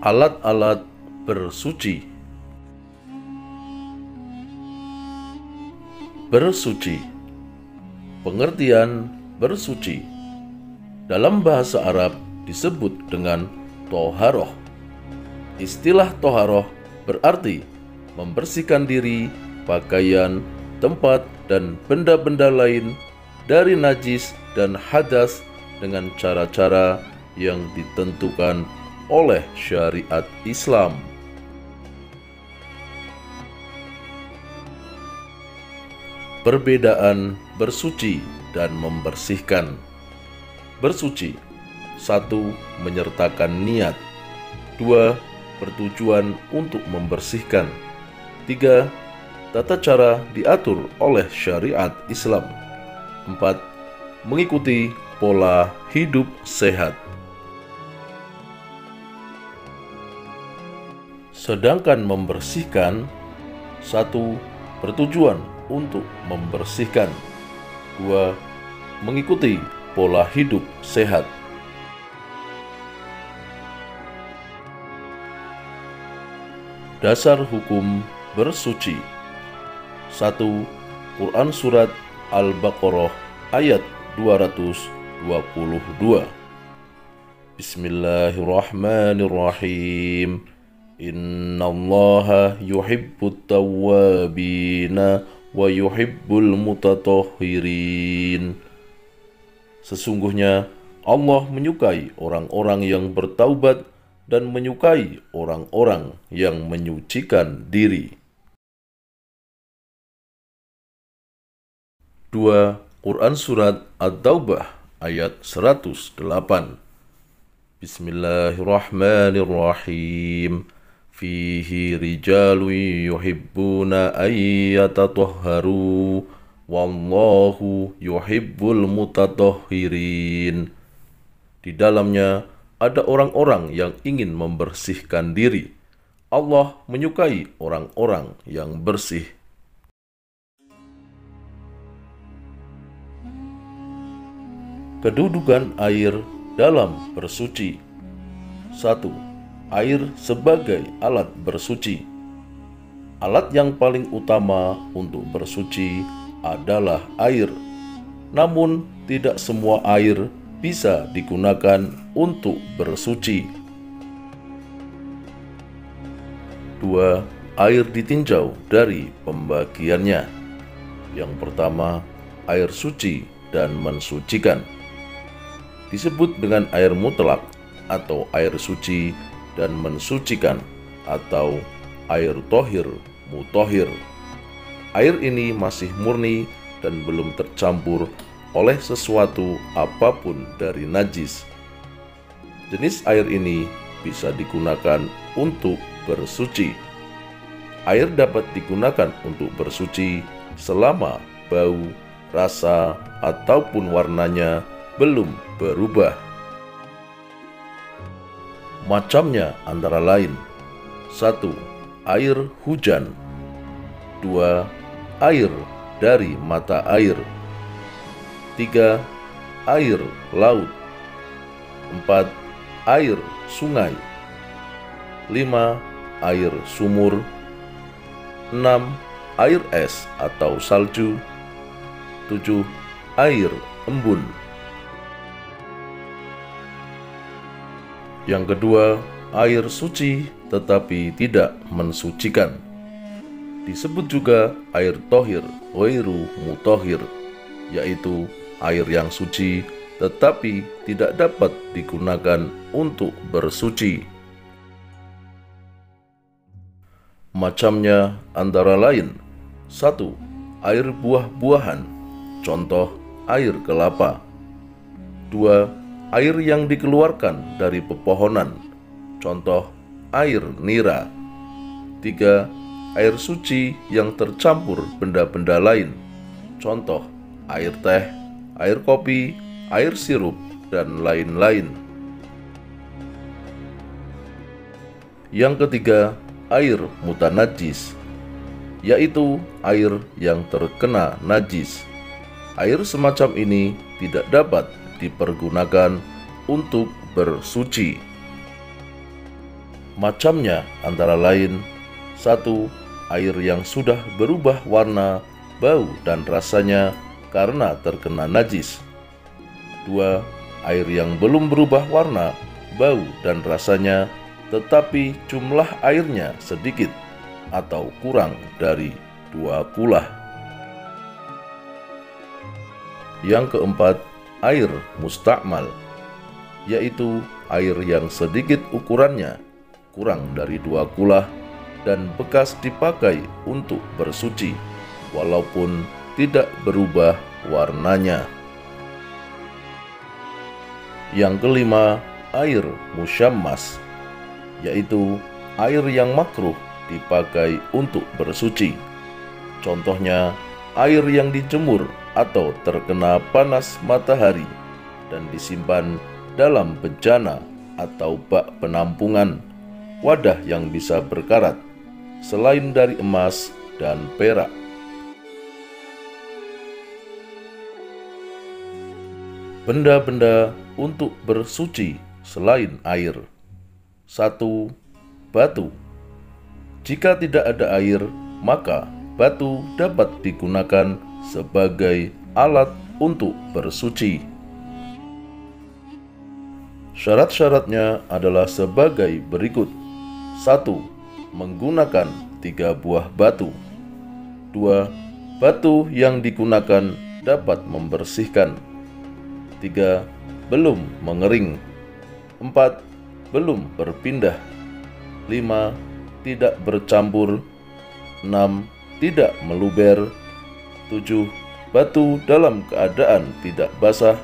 Alat-alat bersuci. Bersuci. Pengertian bersuci dalam bahasa Arab disebut dengan toharoh. Istilah toharoh berarti membersihkan diri, pakaian, tempat, dan benda-benda lain dari najis dan hadas dengan cara-cara yang ditentukan oleh syariat Islam. Perbedaan bersuci dan membersihkan. Bersuci: 1. Menyertakan niat. 2. Bertujuan untuk membersihkan. 3. Tata cara diatur oleh syariat Islam. 4. Mengikuti pola hidup sehat. Sedangkan membersihkan: 1. Bertujuan untuk membersihkan. 2. Mengikuti pola hidup sehat. Dasar hukum bersuci. 1. Quran Surat Al-Baqarah ayat 222. Bismillahirrahmanirrahim. Innallaha yuhibbut tawwabina wa yuhibbul mutatahhirin. Sesungguhnya Allah menyukai orang-orang yang bertaubat dan menyukai orang-orang yang menyucikan diri. 2. Quran Surat At-Taubah ayat 108. Bismillahirrahmanirrahim. Fihi rijalun yuhibbuna ayyatatahharu wallahu yuhibbul mutatahhirin. Di dalamnya ada orang-orang yang ingin membersihkan diri. Allah menyukai orang-orang yang bersih. Kedudukan air dalam bersuci. 1. Air sebagai alat bersuci. Alat yang paling utama untuk bersuci adalah air. Namun, tidak semua air bisa digunakan untuk bersuci. 2. Air ditinjau dari pembagiannya. Yang pertama, air suci dan mensucikan. Disebut dengan air mutlak atau air suci dan mensucikan, atau air tohir mutohir. Air ini masih murni dan belum tercampur oleh sesuatu apapun dari najis. Jenis air ini bisa digunakan untuk bersuci. Air dapat digunakan untuk bersuci selama bau, rasa, ataupun warnanya belum berubah. Macamnya antara lain: 1. Air hujan. 2. Air dari mata air. 3. Air laut. 4. Air sungai. 5. Air sumur. 6. Air es atau salju. 7. Air embun. Yang kedua, air suci tetapi tidak mensucikan. Disebut juga air tohir ghairu mutohir, yaitu air yang suci tetapi tidak dapat digunakan untuk bersuci. Macamnya antara lain: 1. Air buah-buahan, contoh air kelapa. 2. Air yang dikeluarkan dari pepohonan, contoh air nira. 3. Air suci yang tercampur benda-benda lain, contoh air teh, air kopi, air sirup, dan lain-lain. Yang ketiga, air mutanajis. yaitu air yang terkena najis. Air semacam ini tidak dapat dipergunakan untuk bersuci. Macamnya antara lain: 1. Air yang sudah berubah warna, bau, dan rasanya karena terkena najis. 2. Air yang belum berubah warna, bau, dan rasanya, tetapi jumlah airnya sedikit atau kurang dari 2 kulah. Yang keempat, air mustakmal, yaitu air yang sedikit ukurannya, kurang dari 2 kulah, dan bekas dipakai untuk bersuci, walaupun tidak berubah warnanya. Yang kelima, air musyammas, yaitu air yang makruh dipakai untuk bersuci. Contohnya, air yang dijemur atau terkena panas matahari dan disimpan dalam bejana atau bak penampungan, wadah yang bisa berkarat, selain dari emas dan perak. Benda-benda untuk bersuci selain air. 1. Batu. Jika tidak ada air, maka batu dapat digunakan sebagai alat untuk bersuci. Syarat-syaratnya adalah sebagai berikut. 1. Menggunakan 3 buah batu. 2. Batu yang digunakan dapat membersihkan. 3. Belum mengering. 4. Belum berpindah. 5. Tidak bercampur. 6. Tidak meluber. 7. Batu dalam keadaan tidak basah.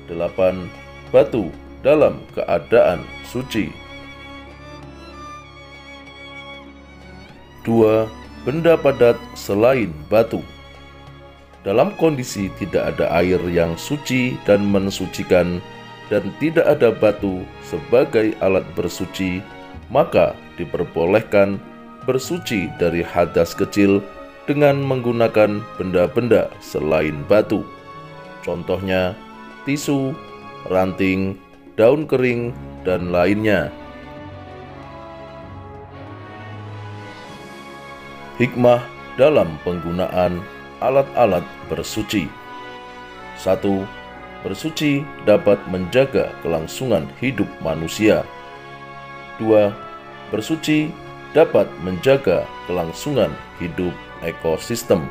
8. Batu dalam keadaan suci. 2. Benda padat selain batu. Dalam kondisi tidak ada air yang suci dan mensucikan, dan tidak ada batu sebagai alat bersuci, maka diperbolehkan bersuci dari hadas kecil dengan menggunakan benda-benda selain batu. Contohnya, tisu, ranting, daun kering, dan lainnya. Hikmah dalam penggunaan alat-alat bersuci. 1. Bersuci dapat menjaga kelangsungan hidup manusia. 2. Bersuci dapat menjaga kelangsungan hidup ekosistem.